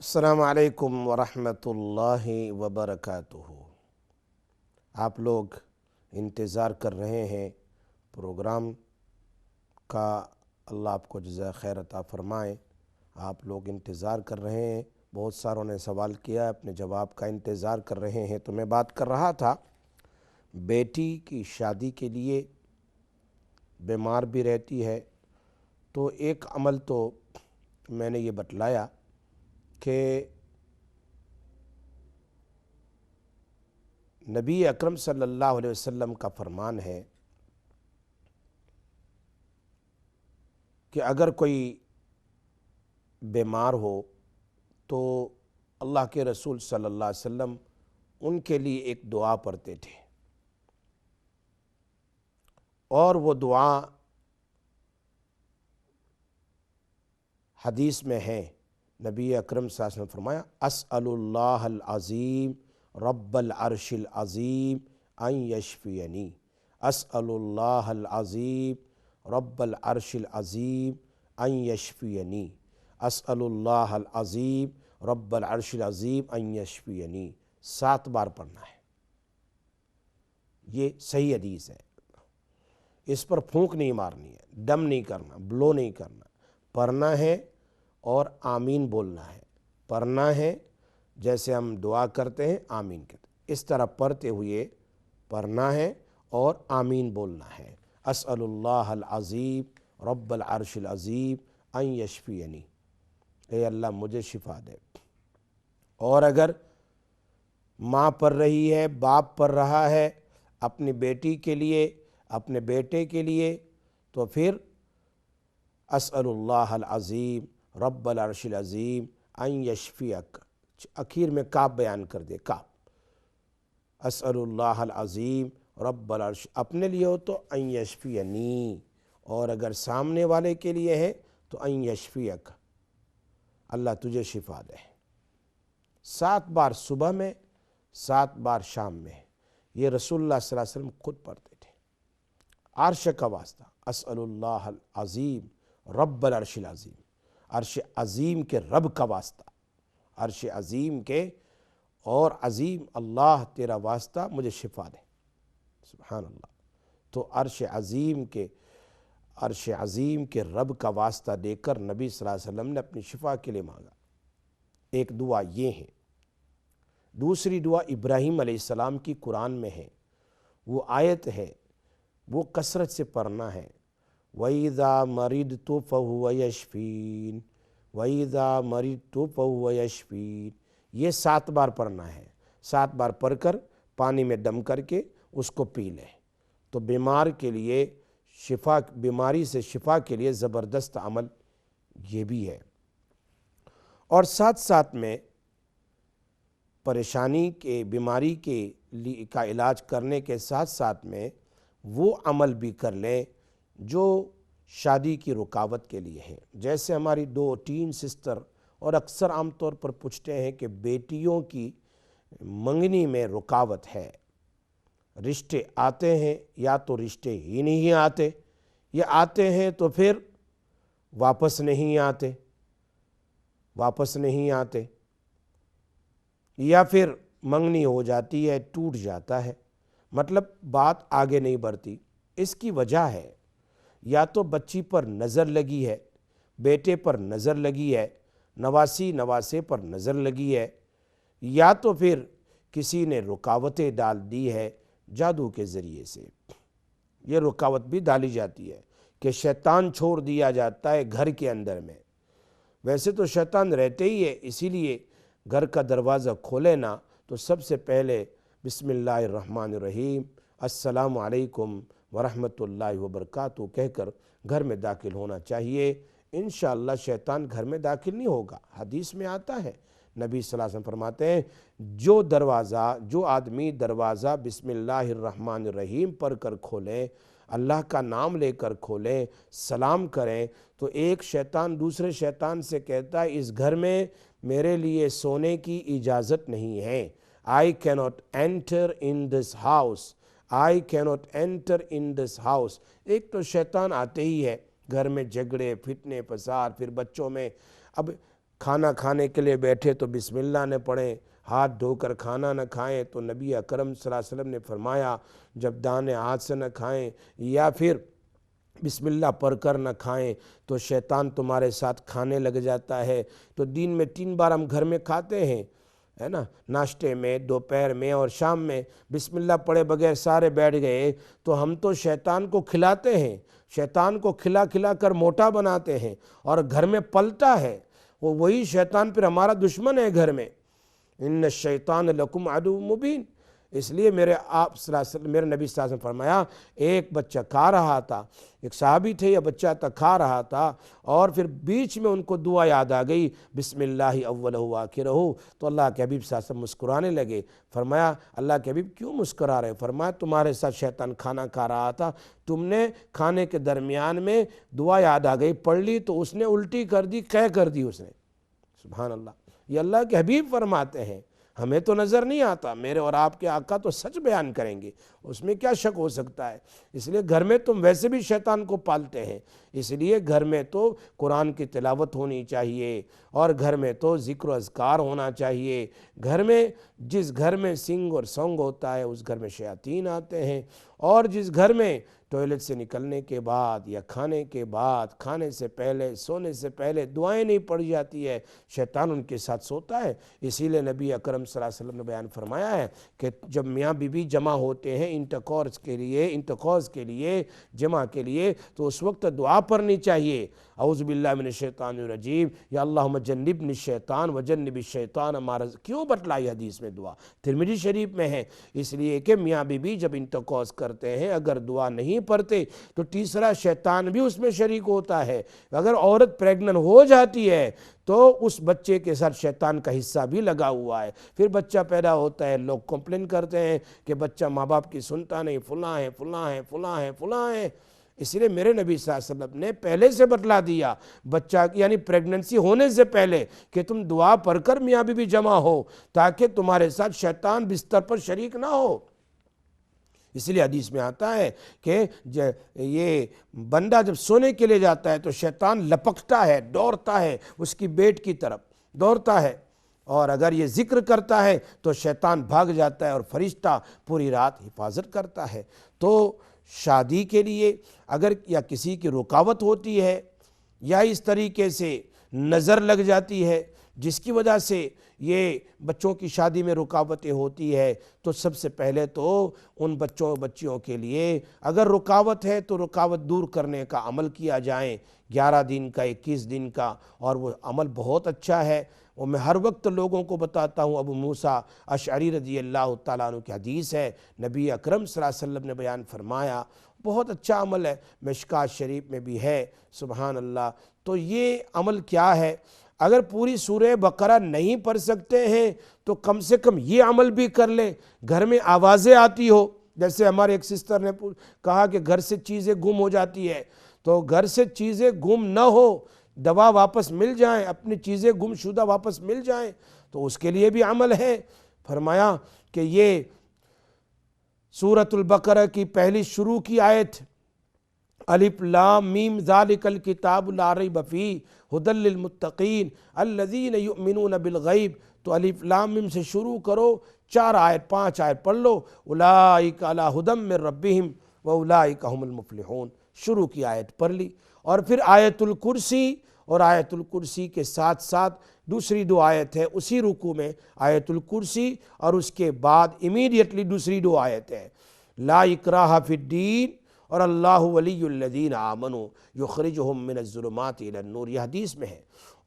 السلام علیکم ورحمۃ اللہ وبرکاتہ۔ آپ لوگ انتظار کر رہے ہیں پروگرام کا، اللہ آپ کو جزائے خیر عطا فرمائے۔ آپ لوگ انتظار کر رہے ہیں، بہت ساروں نے سوال کیا، اپنے جواب کا انتظار کر رہے ہیں۔ تو میں بات کر رہا تھا بیٹی کی شادی کے لیے بیمار بھی رہتی ہے، تو ایک عمل تو میں نے یہ بتلایا کہ نبی اکرم صلی اللہ علیہ وسلم کا فرمان ہے کہ اگر کوئی بیمار ہو تو اللہ کے رسول صلی اللہ علیہ وسلم ان کے لیے ایک دعا پڑھتے تھے، اور وہ دعا حدیث میں ہے۔ نبی اکرم صلی اللہ علیہ وسلم نے فرمایا اسأل اللہ العظیم رب العرش العظیم ان یشفینی، اسأل اللہ العظیم رب العرش العظیم ان یشفینی، اسأل اللہ العظیم رب العرش العظیم ان یشفینی۔ 7 بار پڑھنا ہے، یہ صحیح حدیث ہے۔ اس پر پھونک نہیں مارنی ہے، دم نہیں کرنا، بلو نہیں کرنا، پڑھنا ہے اور آمین بولنا ہے۔ پڑھنا ہے جیسے ہم دعا کرتے ہیں آمین کہتے ہیں، اس طرح پڑھتے ہوئے پڑھنا ہے اور آمین بولنا ہے۔ اسأل اللہ العظیم رب العرش العظیم ان یشفینی، اے اللہ مجھے شفا دے۔ اور اگر ماں پڑھ رہی ہے، باپ پڑھ رہا ہے اپنی بیٹی کے لیے، اپنے بیٹے کے لیے، تو پھر اسأل اللہ العظیم رب العرش العظیم ان یشفیک، اخیر میں کاف بیان کر دے، کاف، اسأل اللہ العظیم رب العرش، اپنے لیے ہو تو ان یشفینی، اور اگر سامنے والے کے لیے ہے تو ان یشفیک، اللہ تجھے شفا دے۔ 7 بار صبح میں، 7 بار شام میں، یہ رسول اللہ صلی اللہ علیہ وسلم خود پڑھتے تھے۔ عرش کا واسطہ، اسأل اللہ العظیم رب العرش العظیم، عرش عظیم کے رب کا واسطہ، عرش عظیم کے، اور عظیم اللہ تیرا واسطہ مجھے شفا دے۔ سبحان اللہ۔ تو عرش عظیم کے رب کا واسطہ دے کر نبی صلی اللہ علیہ وسلم نے اپنی شفا کے لیے مانگا۔ ایک دعا یہ ہے۔ دوسری دعا ابراہیم علیہ السلام کی قرآن میں ہے، وہ آیت ہے، وہ کثرت سے پڑھنا ہے۔ وَإِذَا مَرِضْتُ فَهُوَ يَشْفِينِ، وَإِذَا مَرِضْتُ فَهُوَ يَشْفِينِ، یہ 7 بار پڑھنا ہے۔ 7 بار پڑھ کر پانی میں دم کر کے اس کو پی لیں، تو بیمار کے لیے شفا، بیماری سے شفا کے لیے زبردست عمل یہ بھی ہے۔ اور ساتھ ساتھ میں پریشانی کے، بیماری کے کا علاج کرنے کے ساتھ ساتھ میں وہ عمل بھی کر لیں جو شادی کی رکاوٹ کے لیے ہے۔ جیسے ہماری 2-3 سسٹر اور اکثر عام طور پر پوچھتے ہیں کہ بیٹیوں کی منگنی میں رکاوٹ ہے، رشتے آتے ہیں یا تو رشتے ہی نہیں آتے، یا آتے ہیں تو پھر واپس نہیں آتے، یا پھر منگنی ہو جاتی ہے، ٹوٹ جاتا ہے، مطلب بات آگے نہیں بڑھتی۔ اس کی وجہ ہے یا تو بچی پر نظر لگی ہے، بیٹے پر نظر لگی ہے، نواسے پر نظر لگی ہے، یا تو پھر کسی نے رکاوٹیں ڈال دی ہے جادو کے ذریعے سے۔ یہ رکاوٹ بھی ڈالی جاتی ہے کہ شیطان چھوڑ دیا جاتا ہے گھر کے اندر میں۔ ویسے تو شیطان رہتے ہی ہے، اسی لیے گھر کا دروازہ کھولے نا تو سب سے پہلے بسم اللہ الرحمن الرحیم، السلام علیکم ورحمۃ اللہ وبرکاتہ کہہ کر گھر میں داخل ہونا چاہیے۔ انشاءاللہ شیطان گھر میں داخل نہیں ہوگا۔ حدیث میں آتا ہے، نبی صلی اللہ علیہ وسلم فرماتے ہیں جو آدمی دروازہ بسم اللہ الرحمن الرحیم پڑھ کر کھولیں، اللہ کا نام لے کر کھولیں، سلام کریں، تو ایک شیطان دوسرے شیطان سے کہتا ہے اس گھر میں میرے لیے سونے کی اجازت نہیں ہے۔ I cannot enter in this house. I cannot enter in this house. ایک تو شیطان آتے ہی ہے گھر میں، جھگڑے، فتنے، فساد، پھر بچوں میں۔ اب کھانا کھانے کے لیے بیٹھے تو بسم اللہ نہ پڑھیں، ہاتھ دھو کر کھانا نہ کھائیں، تو نبی اکرم صلی اللہ علیہ وسلم نے فرمایا جب دانے ہاتھ سے نہ کھائیں یا پھر بسم اللہ پڑھ کر نہ کھائیں تو شیطان تمہارے ساتھ کھانے لگ جاتا ہے۔ تو دن میں 3 بار ہم گھر میں کھاتے ہیں، ہے نا، ناشتے میں، دوپہر میں اور شام میں، بسم اللہ پڑھے بغیر سارے بیٹھ گئے تو ہم تو شیطان کو کھلاتے ہیں، شیطان کو کھلا کھلا کر موٹا بناتے ہیں اور گھر میں پلتا ہے، وہی شیطان پھر ہمارا دشمن ہے گھر میں۔ ان الشیطان لکم عدو مبین۔ اس لیے میرے آپ صلی اللہ علیہ وسلم، میرے نبی صلی اللہ علیہ وسلم فرمایا، ایک بچہ کھا رہا تھا، ایک صحابی تھے، یا بچہ تھا کھا رہا تھا، اور پھر بیچ میں ان کو دعا یاد آ گئی، بسم اللہ اولہ وآخرہ، تو اللہ کے حبیب صلی اللہ علیہ وسلم مسکرانے لگے۔ فرمایا اللہ کے حبیب کیوں مسکرا رہے؟ فرمایا تمہارے ساتھ شیطان کھانا کھا رہا تھا، تم نے کھانے کے درمیان میں دعا یاد آ گئی، پڑھ لی تو اس نے الٹی کر دی، قے کر دی اس نے۔ سبحان اللہ، یہ اللہ کے حبیب فرماتے ہیں، ہمیں تو نظر نہیں آتا، میرے اور آپ کے آقا تو سچ بیان کریں گے، اس میں کیا شک ہو سکتا ہے؟ اس لیے گھر میں تم ویسے بھی شیطان کو پالتے ہیں، اس لیے گھر میں تو قرآن کی تلاوت ہونی چاہیے، اور گھر میں تو ذکر و اذکار ہونا چاہیے۔ گھر میں، جس گھر میں سنگ اور سونگ ہوتا ہے اس گھر میں شیاطین آتے ہیں، اور جس گھر میں ٹوائلٹ سے نکلنے کے بعد یا کھانے کے بعد، کھانے سے پہلے، سونے سے پہلے دعائیں نہیں پڑھی جاتی ہے، شیطان ان کے ساتھ سوتا ہے۔ اسی لیے نبی اکرم صلی اللہ علیہ وسلم نے بیان فرمایا ہے کہ جب میاں بیوی جمع ہوتے ہیں انٹرکورس کے لیے جمع کے لیے، تو اس وقت دعا پڑھنی چاہیے، اعوذ باللہ من الشیطان الرجیم، یا اللہم جنبنی الشیطان وجنب الشیطان ما رزق۔ کیوں بتلائی حدیث میں دعا؟ ترمذی شریف میں ہے، اس لیے کہ میاں بیوی جب انٹرکورس کرتے ہیں اگر دعا نہیں پڑھتے تو تیسرا شیطان بھی اس میں شریک ہوتا ہے۔ اگر عورت پریگننٹ ہو جاتی ہے تو اس بچے کے ساتھ شیطان کا حصہ بھی لگا ہوا ہے، پھر بچہ پیدا ہوتا ہے، لوگ کمپلین کرتے ہیں کہ بچہ ماں باپ کی سنتا نہیں، فلاں ہے فلاں ہے فلاں ہے فلاں ہے۔ اس لیے میرے نبی صلی اللہ علیہ وسلم نے پہلے سے بتلا دیا بچہ یعنی پریگننسی ہونے سے پہلے کہ تم دعا پڑھ کر میاں بیوی جمع ہو تاکہ تمہارے ساتھ شیطان بستر پر شریک نہ ہو۔ اس لیے حدیث میں آتا ہے کہ یہ بندہ جب سونے کے لیے جاتا ہے تو شیطان لپکتا ہے، دوڑتا ہے اس کی بیٹ کی طرف دوڑتا ہے، اور اگر یہ ذکر کرتا ہے تو شیطان بھاگ جاتا ہے اور فرشتہ پوری رات حفاظت کرتا ہے۔ تو شادی کے لیے اگر یا کسی کی رکاوٹ ہوتی ہے یا اس طریقے سے نظر لگ جاتی ہے جس کی وجہ سے یہ بچوں کی شادی میں رکاوٹیں ہوتی ہے، تو سب سے پہلے تو ان بچیوں کے لیے اگر رکاوٹ ہے تو رکاوٹ دور کرنے کا عمل کیا جائیں، 11 دن کا، 21 دن کا، اور وہ عمل بہت اچھا ہے، وہ میں ہر وقت لوگوں کو بتاتا ہوں۔ ابو موسیٰ اشعری رضی اللہ تعالیٰ عنہ کی حدیث ہے، نبی اکرم صلی اللہ علیہ وسلم نے بیان فرمایا، بہت اچھا عمل ہے، مشکوٰۃ شریف میں بھی ہے، سبحان اللہ۔ تو یہ عمل کیا ہے؟ اگر پوری سورہ بقرہ نہیں پڑھ سکتے ہیں تو کم سے کم یہ عمل بھی کر لیں۔ گھر میں آوازیں آتی ہو، جیسے ہمارے ایک سسٹر نے کہا کہ گھر سے چیزیں گم ہو جاتی ہے، تو گھر سے چیزیں گم نہ ہو، دوا واپس مل جائیں، اپنی چیزیں گم شدہ واپس مل جائیں، تو اس کے لیے بھی عمل ہے۔ فرمایا کہ یہ سورۃ البقرہ کی پہلی شروع کی آیت الف لام میم ذالک الکتاب لا ریب فیہ ھدی للمتقین الذین یؤمنون بالغیب، تو الف لام میم سے شروع کرو، 4 آیت 5 آیت پڑھ لو، اولئک علی ھدی من ربہم واولئک ھم المفلحون، شروع کی آیت پڑھ لی، اور پھر آیت الکرسی، اور آیت الکرسی کے ساتھ ساتھ دوسری 2 آیت ہے اسی رکوع میں، آیت الکرسی اور اس کے بعد امیڈیٹلی دوسری 2 آیت ہے لا اکراہ فی الدین اور اللہ ولی الذین آمنوا یخرجہم من الظلمات الی النور، یہ حدیث میں ہے۔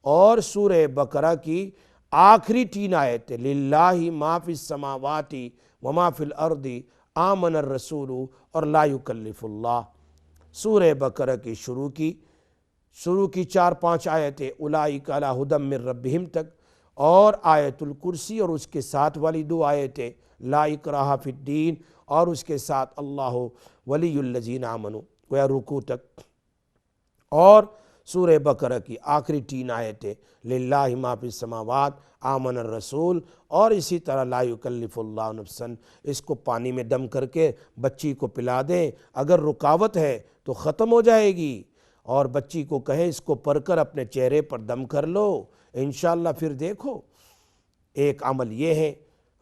اور سورہ بقرہ کی آخری 3 آیتیں للہ ما فی السماوات وما فی الارض آمن الرسول اور لا یکلف اللہ۔ سورہ بقرہ کی شروع کی 4-5 آیتیں اولئک علی ھدی من ربہم تک، اور آیت الکرسی اور اس کے ساتھ والی 2 آیتیں لا اکراہ فی الدین اور اس کے ساتھ اللہ ولی الذین آمنوا، گویا رکوع تک، اور سورہ بقرہ کی آخری 3 آیتیں للہ ما فی السماوات آمن الرسول، اور اسی طرح لا یکلف اللہ نفسا، اس کو پانی میں دم کر کے بچی کو پلا دیں، اگر رکاوٹ ہے تو ختم ہو جائے گی، اور بچی کو کہیں اس کو پڑھ کر اپنے چہرے پر دم کر لو، انشاءاللہ پھر دیکھو ایک عمل یہ ہے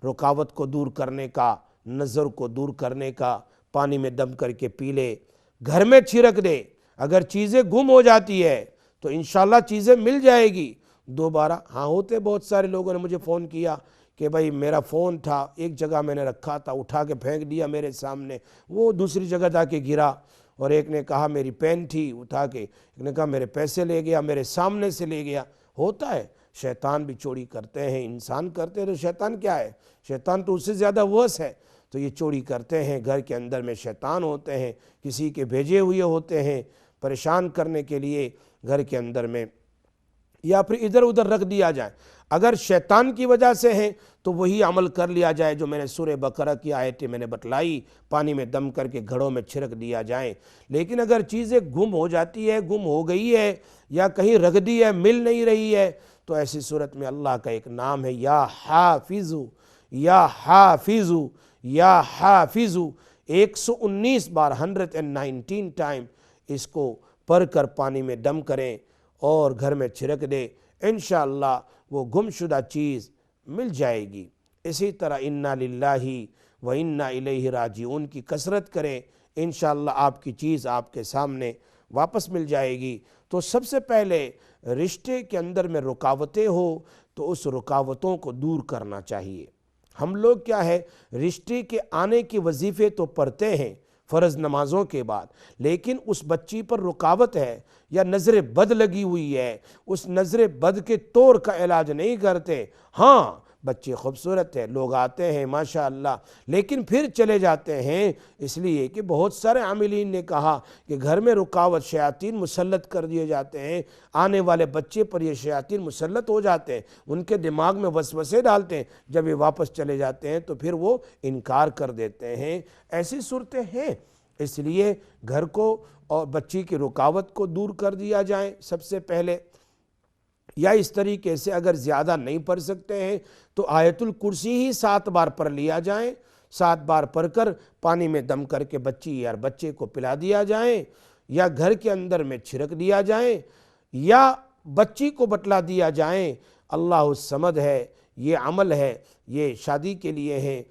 رکاوٹ کو دور کرنے کا، نظر کو دور کرنے کا، پانی میں دم کر کے پی لے، گھر میں چھڑک دے، اگر چیزیں گم ہو جاتی ہے تو انشاءاللہ چیزیں مل جائے گی دوبارہ۔ ہاں ہوتے بہت سارے لوگوں نے مجھے فون کیا کہ بھائی میرا فون تھا ایک جگہ میں نے رکھا تھا، اٹھا کے پھینک دیا میرے سامنے، وہ دوسری جگہ جا کے گرا، اور ایک نے کہا میری پین تھی اٹھا کے، ایک نے کہا میرے پیسے لے گیا، میرے سامنے سے لے گیا۔ ہوتا ہے، شیطان بھی چوری کرتے ہیں، انسان کرتے ہیں تو شیطان کیا ہے، شیطان تو اس سے زیادہ ورس ہے، تو یہ چوری کرتے ہیں، گھر کے اندر میں شیطان ہوتے ہیں، کسی کے بھیجے ہوئے ہوتے ہیں پریشان کرنے کے لیے گھر کے اندر میں، یا پھر ادھر ادھر رکھ دیا جائے۔ اگر شیطان کی وجہ سے ہیں تو وہی عمل کر لیا جائے جو میں نے سورہ بقرہ کی آیتیں میں نے بتلائی، پانی میں دم کر کے گھڑوں میں چھڑک دیا جائیں۔ لیکن اگر چیزیں گم ہو جاتی ہے، گم ہو گئی ہے، یا کہیں رکھ دی ہے، مل نہیں رہی ہے، تو ایسی صورت میں اللہ کا ایک نام ہے یا حافظو، یا حافظو، یا حافظو، 119 بار 119 ٹائم اس کو پڑھ کر پانی میں دم کریں اور گھر میں چھڑک دے، انشاءاللہ وہ گم شدہ چیز مل جائے گی۔ اسی طرح انا للہ و انا الیہ راجعون کی کثرت کریں، انشاءاللہ آپ کی چیز آپ کے سامنے واپس مل جائے گی۔ تو سب سے پہلے رشتے کے اندر میں رکاوٹیں ہو تو اس رکاوٹوں کو دور کرنا چاہیے۔ ہم لوگ کیا ہے، رشتے کے آنے کے وظیفے تو پڑھتے ہیں فرض نمازوں کے بعد، لیکن اس بچی پر رکاوٹ ہے یا نظر بد لگی ہوئی ہے، اس نظر بد کے طور کا علاج نہیں کرتے۔ ہاں بچے خوبصورت ہے، لوگ آتے ہیں ماشاءاللہ، لیکن پھر چلے جاتے ہیں، اس لیے کہ بہت سارے عاملین نے کہا کہ گھر میں رکاوٹ شیاطین مسلط کر دیے جاتے ہیں، آنے والے بچے پر یہ شیاطین مسلط ہو جاتے ہیں، ان کے دماغ میں وسوسے ڈالتے ہیں، جب یہ واپس چلے جاتے ہیں تو پھر وہ انکار کر دیتے ہیں۔ ایسی صورتیں ہیں، اس لیے گھر کو اور بچی کی رکاوٹ کو دور کر دیا جائے سب سے پہلے، یا اس طریقے سے اگر زیادہ نہیں پڑھ سکتے ہیں تو آیت الکرسی ہی 7 بار پڑھ لیا جائیں، 7 بار پڑھ کر پانی میں دم کر کے بچی یا بچے کو پلا دیا جائیں، یا گھر کے اندر میں چھڑک دیا جائیں، یا بچی کو بتلا دیا جائیں اللہ الصمد ہے، یہ عمل ہے، یہ شادی کے لیے ہے۔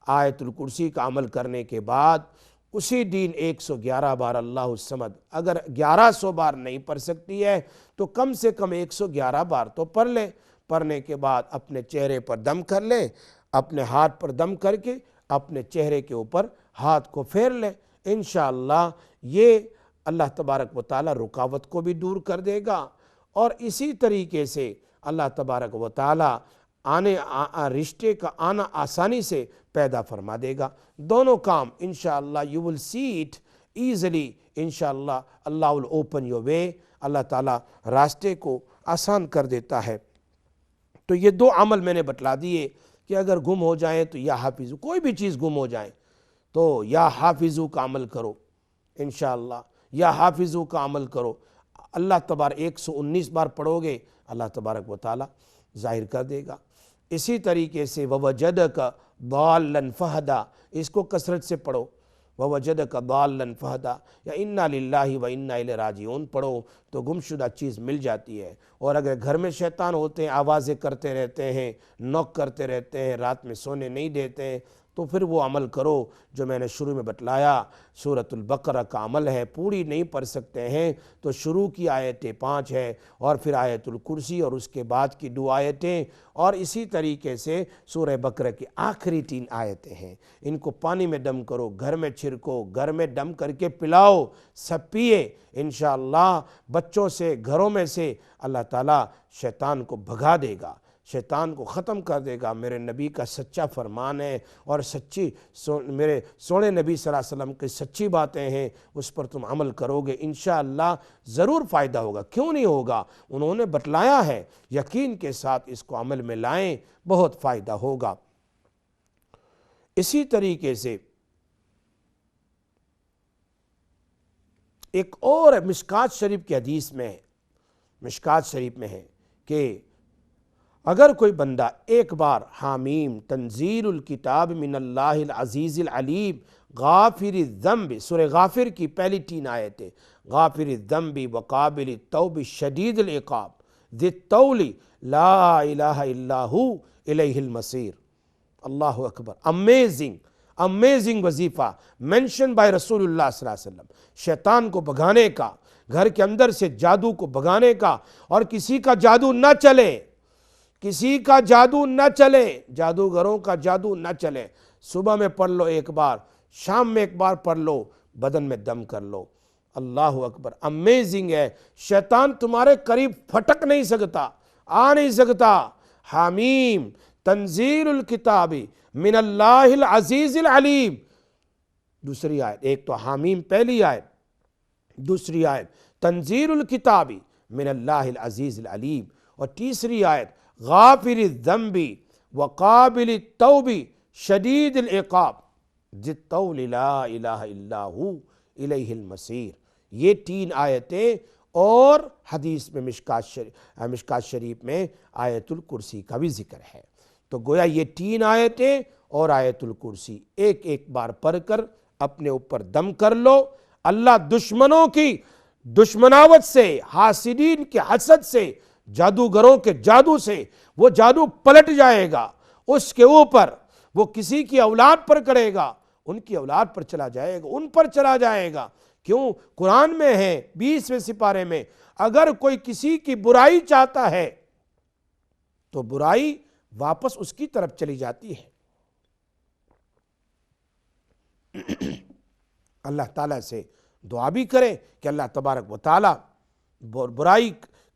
آیت الکرسی کا عمل کرنے کے بعد اسی دن 111 بار اللہ الصمد، اگر 1100 بار نہیں پڑھ سکتی ہے تو کم سے کم 111 بار تو پڑھ لیں۔ پڑھنے کے بعد اپنے چہرے پر دم کر لیں، اپنے ہاتھ پر دم کر کے اپنے چہرے کے اوپر ہاتھ کو پھیر لیں، انشاءاللہ یہ اللہ تبارک و تعالی رکاوٹ کو بھی دور کر دے گا، اور اسی طریقے سے اللہ تبارک و تعالی رشتے کا آنا آسانی سے پیدا فرما دے گا۔ دونوں کام انشاءاللہ you will see it easily، انشاءاللہ اللہ will open your way، اللہ تعالیٰ راستے کو آسان کر دیتا ہے۔ تو یہ 2 عمل میں نے بتلا دیے کہ اگر گم ہو جائیں تو یا حافظو، کوئی بھی چیز گم ہو جائیں تو یا حافظو کا عمل کرو، انشاءاللہ یا حافظو کا عمل کرو۔ اللہ تبارک 119 بار پڑھو گے اللہ تبارک و تعالیٰ ظاہر کر دے گا۔ اسی طریقے سے وَوَجَدَكَ ضَالًّا فَهَدَىٰ، اس کو کثرت سے پڑھو، وَوَجَدَكَ ضَالًّا فَهَدَىٰ، یا اِنَّا لِلَّهِ وَإِنَّا إِلَيْهِ راجعون پڑھو تو گمشدہ چیز مل جاتی ہے۔ اور اگر گھر میں شیطان ہوتے ہیں، آوازیں کرتے رہتے ہیں، نوک کرتے رہتے ہیں، رات میں سونے نہیں دیتے ہیں، تو پھر وہ عمل کرو جو میں نے شروع میں بتلایا، سورۃ البقرہ کا عمل ہے، پوری نہیں پڑھ سکتے ہیں تو شروع کی آیتیں 5 ہے، اور پھر آیت الکرسی اور اس کے بعد کی 2 آیتیں، اور اسی طریقے سے سورہ بقرہ کی آخری 3 آیتیں ہیں، ان کو پانی میں دم کرو، گھر میں چھڑکو، گھر میں دم کر کے پلاؤ، سب پیے، انشاءاللہ بچوں سے، گھروں میں سے اللہ تعالیٰ شیطان کو بھگا دے گا، شیطان کو ختم کر دے گا۔ میرے نبی کا سچا فرمان ہے، اور میرے سونے نبی صلی اللہ علیہ وسلم کی سچی باتیں ہیں، اس پر تم عمل کرو گے انشاءاللہ ضرور فائدہ ہوگا، کیوں نہیں ہوگا، انہوں نے بتلایا ہے، یقین کے ساتھ اس کو عمل میں لائیں، بہت فائدہ ہوگا۔ اسی طریقے سے ایک اور مشکات شریف کی حدیث میں ہے، مشکات شریف میں ہے کہ اگر کوئی بندہ ایک بار حامیم تنزیل الکتاب من اللہ العزیز العلیم غافر الذنب، سورہ غافر کی پہلی 3 آیتیں، غافر الذنب وقابل التوب شدید العقاب ذی الطول لا الہ الا ہو الیہ المصیر۔ اللہ اکبر، امیزنگ وظیفہ مینشن بائی رسول اللہ صلی اللہ علیہ وسلم، شیطان کو بھگانے کا، گھر کے اندر سے جادو کو بھگانے کا، اور کسی کا جادو نہ چلے، کسی کا جادو نہ چلے، جادوگروں کا جادو نہ چلے۔ صبح میں پڑھ لو ایک بار، شام میں ایک بار پڑھ لو، بدن میں دم کر لو۔ اللہ اکبر، امیزنگ ہے، شیطان تمہارے قریب پھٹک نہیں سکتا، آ نہیں سکتا۔ حامیم تنزیل الکتاب من اللہ العزیز العلیم، دوسری آیت، ایک تو حامیم پہلی آیت، دوسری آیت تنزیل الکتاب من اللہ العزیز العلیم، اور تیسری آیت غافر الذنب وقابل التوب شدید العقاب ذی الطول لا الہ الا ہو الیہ المصیر۔ یہ تین آیتیں، اور حدیث میں مشکات شریف میں آیت الکرسی کا بھی ذکر ہے۔ تو گویا یہ تین آیتیں اور آیت الکرسی ایک ایک بار پڑھ کر اپنے اوپر دم کر لو، اللہ دشمنوں کی دشمناوت سے، حاسدین کے حسد سے، جادوگروں کے جادو سے وہ جادو پلٹ جائے گا اس کے اوپر۔ وہ کسی کی اولاد پر کرے گا، ان کی اولاد پر چلا جائے گا، ان پر چلا جائے گا۔ کیوں؟ قرآن میں ہے 20ویں سپارے میں، اگر کوئی کسی کی برائی چاہتا ہے تو برائی واپس اس کی طرف چلی جاتی ہے۔ اللہ تعالیٰ سے دعا بھی کریں کہ اللہ تبارک و تعالیٰ برائی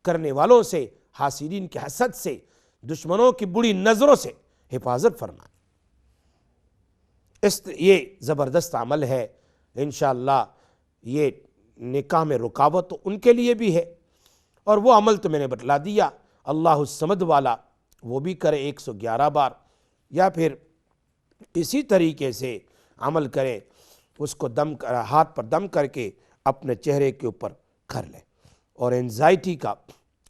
کرنے والوں سے، حاسدین کے حسد سے، دشمنوں کی بری نظروں سے حفاظت فرمائے۔ یہ زبردست عمل ہے انشاءاللہ۔ یہ نکاح میں رکاوٹ تو ان کے لیے بھی ہے، اور وہ عمل تو میں نے بتلا دیا، اللہ الصمد والا، وہ بھی کرے 111 بار، یا پھر اسی طریقے سے عمل کرے، اس کو ہاتھ پر دم کر کے اپنے چہرے کے اوپر کر لے۔ اور انزائٹی کا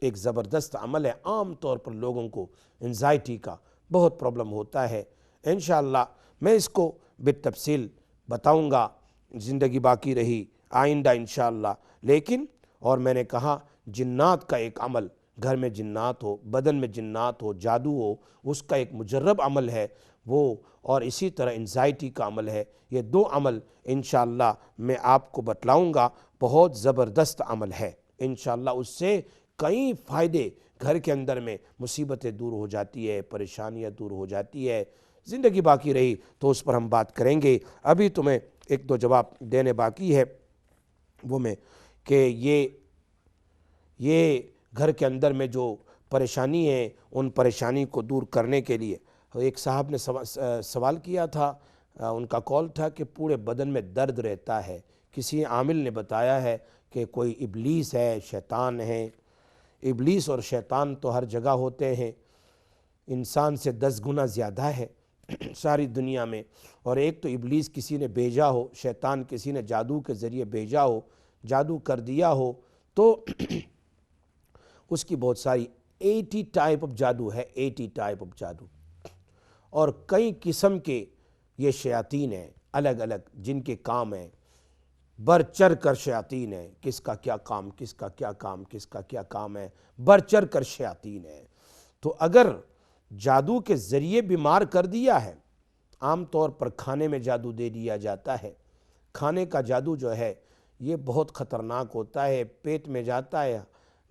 ایک زبردست عمل ہے، عام طور پر لوگوں کو انزائٹی کا بہت پرابلم ہوتا ہے۔ انشاءاللہ میں اس کو بالتفصیل بتاؤں گا، زندگی باقی رہی آئندہ انشاءاللہ۔ لیکن اور میں نے کہا جنات کا ایک عمل، گھر میں جنات ہو، بدن میں جنات ہو، جادو ہو، اس کا ایک مجرب عمل ہے وہ، اور اسی طرح انزائٹی کا عمل ہے۔ یہ دو عمل انشاءاللہ میں آپ کو بتلاؤں گا، بہت زبردست عمل ہے انشاءاللہ۔ اس سے کئی فائدے، گھر کے اندر میں مصیبتیں دور ہو جاتی ہے، پریشانیاں دور ہو جاتی ہے۔ زندگی باقی رہی تو اس پر ہم بات کریں گے۔ ابھی تمہیں ایک دو جواب دینے باقی ہے، وہ میں کہ یہ گھر کے اندر میں جو پریشانی ہے، ان پریشانی کو دور کرنے کے لیے ایک صاحب نے سوال کیا تھا، ان کا کال تھا کہ پورے بدن میں درد رہتا ہے۔ کسی عامل نے بتایا ہے کہ کوئی ابلیس ہے، شیطان ہے۔ ابلیس اور شیطان تو ہر جگہ ہوتے ہیں، انسان سے 10 گنا زیادہ ہے ساری دنیا میں، اور ایک تو ابلیس کسی نے بھیجا ہو، شیطان کسی نے جادو کے ذریعے بھیجا ہو، جادو کر دیا ہو، تو اس کی بہت ساری 80 ٹائپ آف جادو ہے، 80 ٹائپ آف جادو، اور کئی قسم کے یہ شیاطین ہیں الگ الگ، جن کے کام ہیں، بڑھ چڑھ کر شیاطین ہیں، کس کا کیا کام، کس کا کیا کام، کس کا کیا کام ہے، بڑھ چڑھ کر شیاطین ہیں۔ تو اگر جادو کے ذریعے بیمار کر دیا ہے، عام طور پر کھانے میں جادو دے دیا جاتا ہے۔ کھانے کا جادو جو ہے یہ بہت خطرناک ہوتا ہے، پیٹ میں جاتا ہے،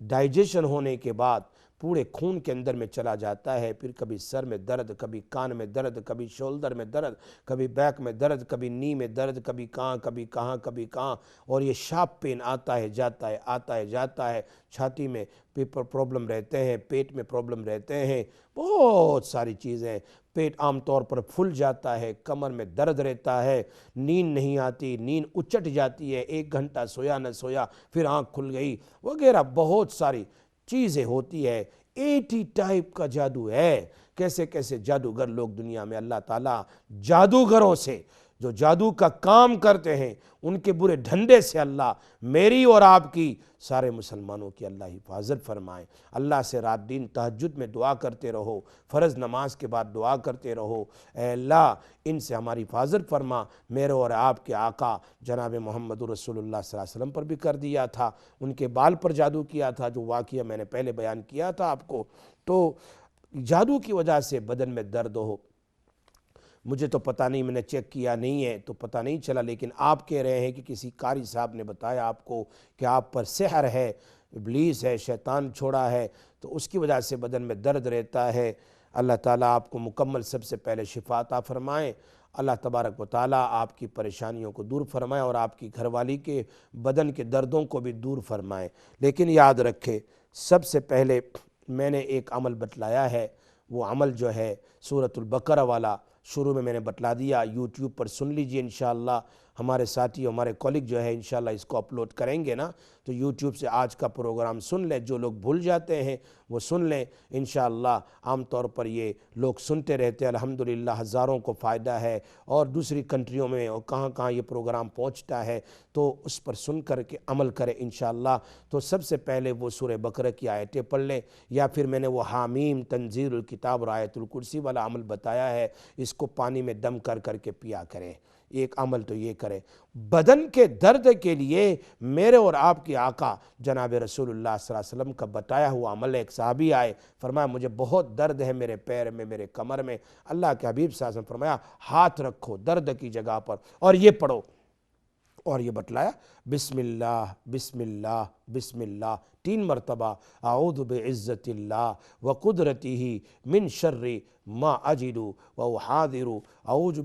ڈائجیشن ہونے کے بعد پورے خون کے اندر میں چلا جاتا ہے، پھر کبھی سر میں درد، کبھی کان میں درد، کبھی شولڈر میں درد، کبھی بیک میں درد، کبھی نی میں درد، کبھی کہاں کبھی کہاں کبھی کہاں، اور یہ شارپ پین آتا ہے جاتا ہے، آتا ہے جاتا ہے، چھاتی میں پرابلم رہتے ہیں، پیٹ میں پرابلم رہتے ہیں، بہت ساری چیزیں۔ پیٹ عام طور پر پھول جاتا ہے، کمر میں درد رہتا ہے، نیند نہیں آتی، نیند اچٹ جاتی ہے، 1 گھنٹہ سویا نہ سویا، پھر آنکھ کھل گئی وغیرہ، بہت ساری چیزیں ہوتی ہے۔ 80 ٹائپ کا جادو ہے۔ کیسے کیسے جادوگر لوگ دنیا میں اللہ تعالیٰ جادوگروں سے جو جادو کا کام کرتے ہیں ان کے برے ڈھنڈے سے اللہ میری اور آپ کی سارے مسلمانوں کی اللہ حفاظت فرمائے۔ اللہ سے رات دن تہجد میں دعا کرتے رہو، فرض نماز کے بعد دعا کرتے رہو، اے اللہ ان سے ہماری حفاظت فرما۔ میرے اور آپ کے آقا جناب محمد رسول اللہ صلی اللہ علیہ وسلم پر بھی کر دیا تھا، ان کے بال پر جادو کیا تھا، جو واقعہ میں نے پہلے بیان کیا تھا آپ کو۔ تو جادو کی وجہ سے بدن میں درد ہو، مجھے تو پتہ نہیں، میں نے چیک کیا نہیں ہے تو پتہ نہیں چلا، لیکن آپ کہہ رہے ہیں کہ کسی قاری صاحب نے بتایا آپ کو کہ آپ پر سحر ہے، ابلیس ہے، شیطان چھوڑا ہے، تو اس کی وجہ سے بدن میں درد رہتا ہے۔ اللہ تعالیٰ آپ کو مکمل سب سے پہلے شفا عطا فرمائیں۔ اللہ تبارک و تعالیٰ آپ کی پریشانیوں کو دور فرمائے اور آپ کی گھر والی کے بدن کے دردوں کو بھی دور فرمائے۔ لیکن یاد رکھے، سب سے پہلے میں نے ایک عمل بتلایا ہے، وہ عمل جو ہے سورۃ البقرہ والا شروع میں نے بتلا دیا، یوٹیوب پر سن لیجئے انشاءاللہ۔ ہمارے ساتھی ہمارے کالگ جو ہے انشاءاللہ اس کو اپلوڈ کریں گے نا، تو یوٹیوب سے آج کا پروگرام سن لیں۔ جو لوگ بھول جاتے ہیں وہ سن لیں انشاءاللہ۔ عام طور پر یہ لوگ سنتے رہتے ہیں، الحمدللہ ہزاروں کو فائدہ ہے، اور دوسری کنٹریوں میں اور کہاں کہاں یہ پروگرام پہنچتا ہے، تو اس پر سن کر کے عمل کریں انشاءاللہ۔ تو سب سے پہلے وہ سورہ بقرہ کی آیتیں پڑھ لیں، یا پھر میں نے وہ حامیم تنزیل الکتاب اور آیت الکرسی والا عمل بتایا ہے، اس کو پانی میں دم کر کر کے پیا کریں۔ ایک عمل تو یہ کرے۔ بدن کے درد کے لیے میرے اور آپ کے آقا جناب رسول اللہ صلی اللہ علیہ وسلم کا بتایا ہوا عمل ہے۔ ایک صحابی آئے، فرمایا مجھے بہت درد ہے میرے پیر میں، میرے کمر میں۔ اللہ کے حبیب صلی اللہ علیہ وسلم فرمایا ہاتھ رکھو درد کی جگہ پر اور یہ پڑھو، اور یہ بتلایا بسم اللہ بسم اللہ بسم اللہ 3 مرتبہ، اعوذ بعزت اللہ وقدرتہ من شر ما اجد واحاذر، اعوذ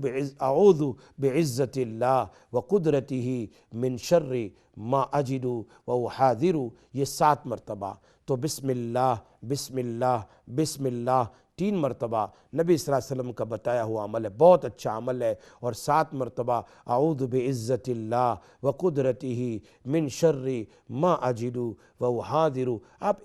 بعزت اللہ وقدرتہ من شر ما اجد واحاذر، یہ 7 مرتبہ۔ تو بسم اللہ بسم اللہ بسم اللہ 3 مرتبہ نبی صلی اللہ علیہ وسلم کا بتایا ہوا عمل ہے، بہت اچھا عمل ہے۔ اور 7 مرتبہ اعوذ بعزت اللہ وقدرتہ من شر ما اجد واحاذر۔ آپ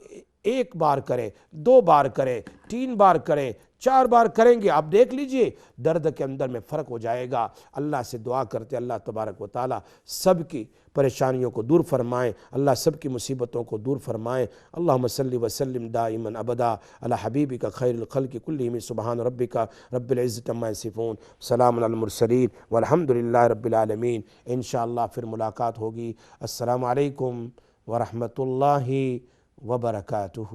1 بار کریں، 2 بار کریں، 3 بار کریں، 4 بار کریں گے، آپ دیکھ لیجئے درد کے اندر میں فرق ہو جائے گا۔ اللہ سے دعا کرتے اللہ تبارک و تعالیٰ سب کی پریشانیوں کو دور فرمائیں، اللہ سب کی مصیبتوں کو دور فرمائیں۔ اللہم صلی وسلم دائما ابدا علی حبیبک خیر الخلق کلہم، سبحان ربک رب العزت عما یصفون، سلام علی المرسلین والحمدللہ رب العالمین۔ انشاءاللہ پھر ملاقات ہوگی۔ السلام علیکم ورحمۃ اللہ وبرکاتہ۔